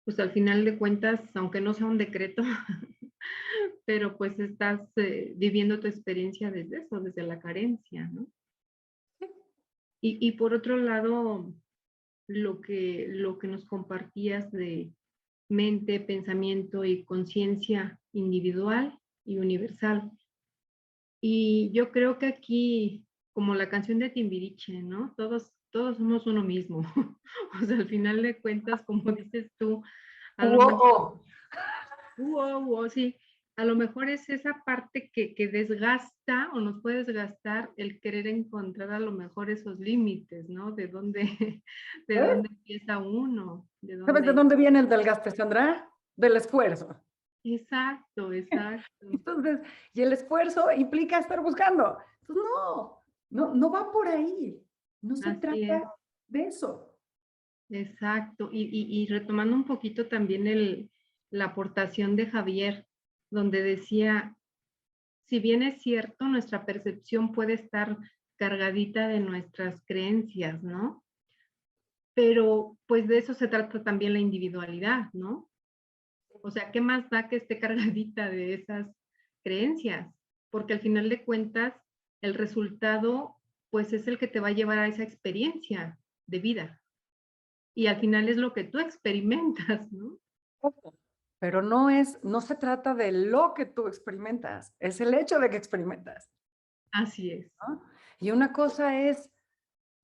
pues al final de cuentas, aunque no sea un decreto, pero pues estás viviendo tu experiencia desde eso, desde la carencia, ¿no? Y por otro lado, lo que nos compartías de mente, pensamiento y conciencia individual y universal. Y yo creo que aquí, como la canción de Timbiriche, ¿no? Todos somos uno mismo. O sea, al final de cuentas, como dices tú, a lo mejor, sí, a lo mejor es esa parte que desgasta o nos puede desgastar el querer encontrar a lo mejor esos límites, ¿no? De dónde, de dónde empieza uno, de ¿Sabes de dónde... dónde viene el desgaste, Sandra? Del esfuerzo. Exacto, exacto. Entonces, y el esfuerzo implica estar buscando. Entonces, no va por ahí. No se Así es. trata de eso. Exacto, y retomando un poquito también la aportación de Javier, donde decía, si bien es cierto, nuestra percepción puede estar cargadita de nuestras creencias, ¿no? Pero pues de eso se trata también la individualidad, ¿no? O sea, ¿qué más da que esté cargadita de esas creencias? Porque al final de cuentas, el resultado pues es el que te va a llevar a esa experiencia de vida. Y al final es lo que tú experimentas, ¿no? Pero no se trata de lo que tú experimentas, es el hecho de que experimentas, Así es. ¿no? Y una cosa es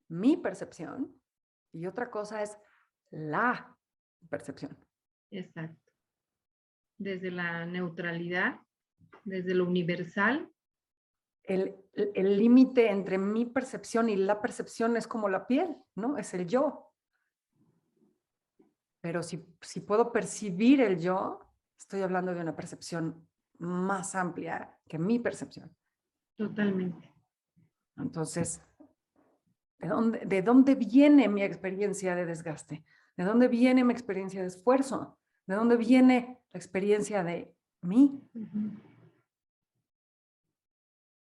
mi percepción y otra cosa es la percepción. Exacto. Desde la neutralidad, desde lo universal. El límite entre mi percepción y la percepción es como la piel, ¿no? Es el yo. Pero si puedo percibir el yo, estoy hablando de una percepción más amplia que mi percepción. Totalmente. Entonces, ¿de dónde viene mi experiencia de desgaste? ¿De dónde viene mi experiencia de esfuerzo? ¿De dónde viene la experiencia de mí? Uh-huh.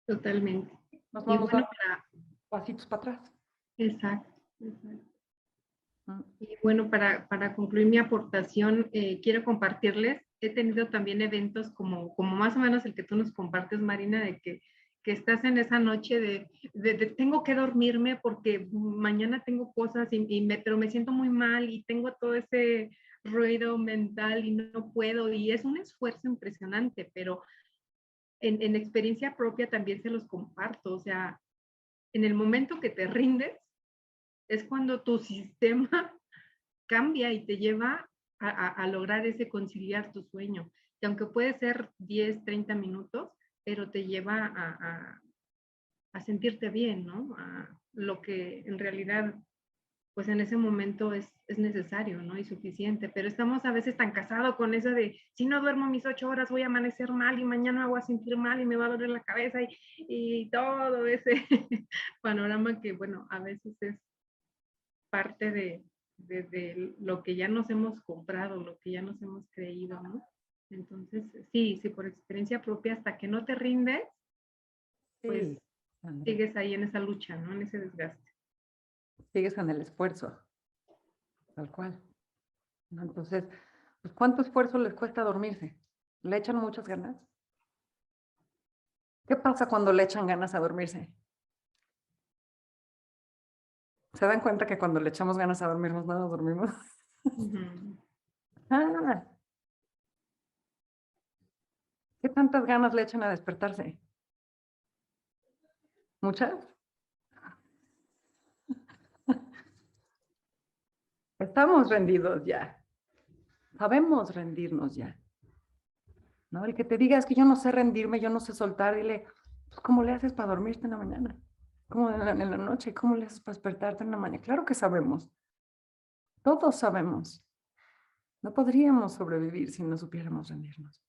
Totalmente. Nos Y vamos bueno, dando pasitos para atrás. exacto, exacto. Mm. Y bueno, para concluir mi aportación, quiero compartirles, he tenido también eventos como más o menos el que tú nos compartes, Marina, de que estás en esa noche de tengo que dormirme porque mañana tengo cosas pero me siento muy mal y tengo todo ese ruido mental y no puedo, y es un esfuerzo impresionante, pero en experiencia propia también se los comparto, o sea, en el momento que te rindes es cuando tu sistema cambia y te lleva a lograr ese conciliar tu sueño, que aunque puede ser 10, 30 minutos, pero te lleva a sentirte bien, ¿no? A lo que en realidad, pues en ese momento es necesario, ¿no? Y suficiente, pero estamos a veces tan casados con eso de, si no duermo mis 8 horas voy a amanecer mal y mañana me voy a sentir mal y me va a doler la cabeza y todo ese panorama que, bueno, a veces es parte de lo que ya nos hemos comprado, lo que ya nos hemos creído, ¿no? Entonces, sí, por experiencia propia, hasta que no te rindes, pues Sí, Andrea. sigues ahí en esa lucha, ¿no? En ese desgaste. Sigues en el esfuerzo, tal cual. ¿No? Entonces, pues, ¿cuánto esfuerzo les cuesta dormirse? ¿Le echan muchas ganas? ¿Qué pasa cuando le echan ganas a dormirse? ¿Se dan cuenta que cuando le echamos ganas a dormirnos, no nos dormimos? Uh-huh. Ah, ¿qué tantas ganas le echan a despertarse? ¿Muchas? Estamos rendidos ya. Sabemos rendirnos ya. ¿No? El que te diga es que yo no sé rendirme, yo no sé soltar, dile, pues, ¿cómo le haces para dormirte en la mañana? ¿Cómo en la noche? ¿Cómo le haces para despertarte en la mañana? Claro que sabemos. Todos sabemos. No podríamos sobrevivir si no supiéramos rendirnos.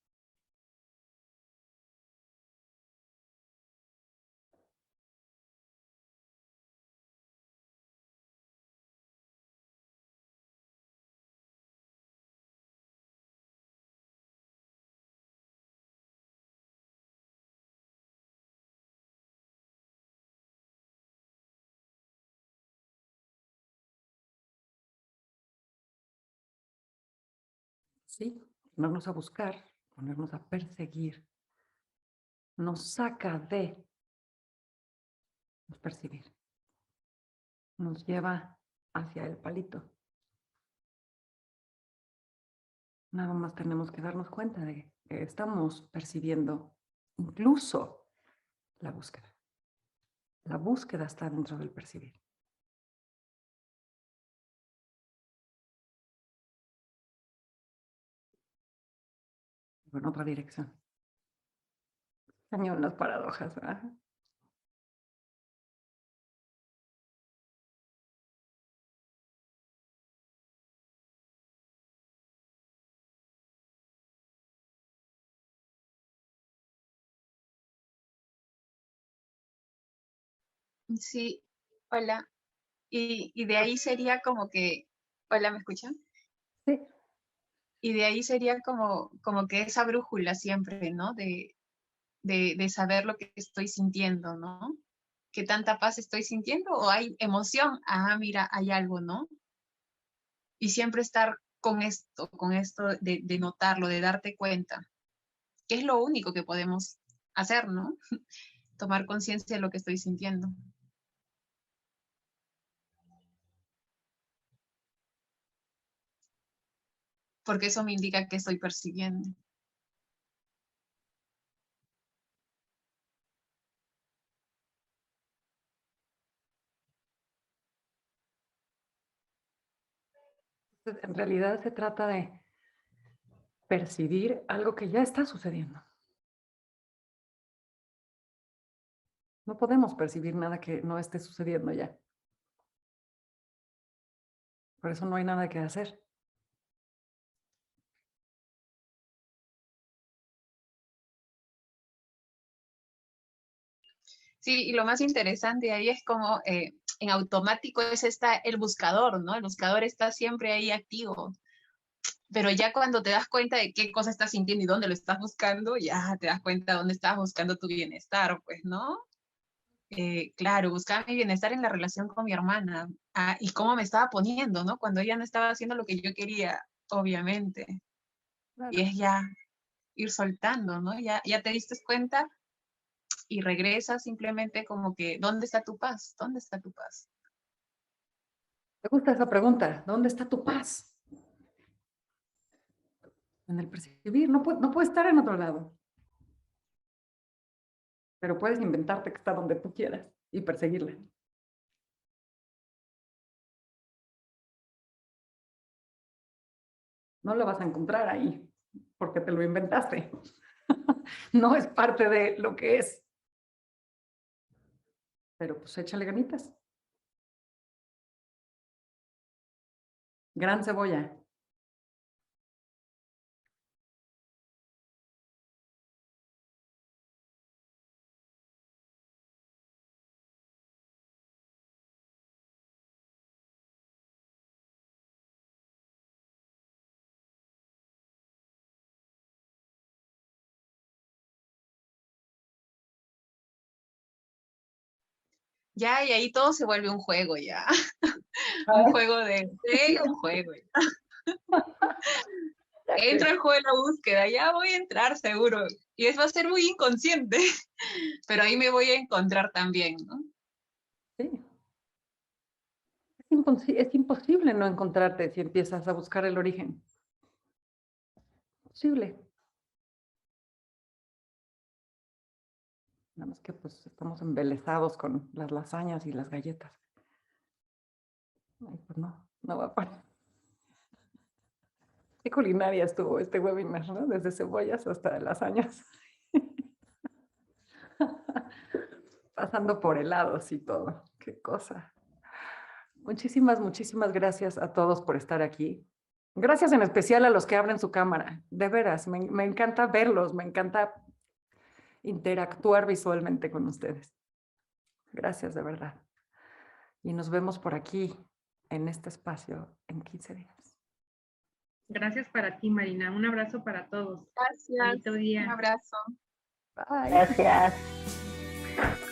Sí, ponernos a buscar, ponernos a perseguir, nos saca de percibir, nos lleva hacia el palito. Nada más tenemos que darnos cuenta de que estamos percibiendo incluso la búsqueda. La búsqueda está dentro del percibir. En otra dirección. Cañón las paradojas, ¿verdad? Sí, hola. Y de ahí sería como que, hola, ¿me escuchan? Sí. Y de ahí sería como que esa brújula siempre, ¿no? de saber lo que estoy sintiendo, ¿no? ¿Qué tanta paz estoy sintiendo? ¿O hay emoción? Ah, mira, hay algo, ¿no? Y siempre estar con esto de notarlo, de darte cuenta, que es lo único que podemos hacer, ¿no? Tomar conciencia de lo que estoy sintiendo. Porque eso me indica que estoy percibiendo. En realidad se trata de percibir algo que ya está sucediendo. No podemos percibir nada que no esté sucediendo ya. Por eso no hay nada que hacer. Sí, y lo más interesante ahí es como en automático el buscador, ¿no? El buscador está siempre ahí activo. Pero ya cuando te das cuenta de qué cosa estás sintiendo y dónde lo estás buscando, ya te das cuenta de dónde estás buscando tu bienestar, pues, ¿no? Claro, buscaba mi bienestar en la relación con mi hermana. Ah, y cómo me estaba poniendo, ¿no? Cuando ella no estaba haciendo lo que yo quería, obviamente. Claro. Y es ya ir soltando, ¿no? Ya te diste cuenta y regresas simplemente como que, ¿dónde está tu paz? ¿Dónde está tu paz? ¿Te gusta esa pregunta? ¿Dónde está tu paz? En el percibir. No puede estar en otro lado. Pero puedes inventarte que está donde tú quieras y perseguirla. No lo vas a encontrar ahí porque te lo inventaste. No es parte de lo que es. Pero pues échale ganitas. Gran cebolla. Ya, y ahí todo se vuelve un juego ya. Un juego un juego. Entro al juego de la búsqueda, ya voy a entrar seguro. Y eso va a ser muy inconsciente, pero ahí me voy a encontrar también, ¿no? Sí. Es imposible no encontrarte si empiezas a buscar el origen. Posible. Nada más que pues estamos embelesados con las lasañas y las galletas. Ay, pues no va a parar. ¿Qué culinaria estuvo este webinar, no? Desde cebollas hasta lasañas. Pasando por helados y todo. Qué cosa. Muchísimas gracias a todos por estar aquí. Gracias en especial a los que abren su cámara. De veras, me encanta verlos, me encanta interactuar visualmente con ustedes. Gracias, de verdad. Y nos vemos por aquí, en este espacio, en 15 días. Gracias para ti, Marina. Un abrazo para todos. Gracias. Bonito día. Un abrazo. Bye. Gracias.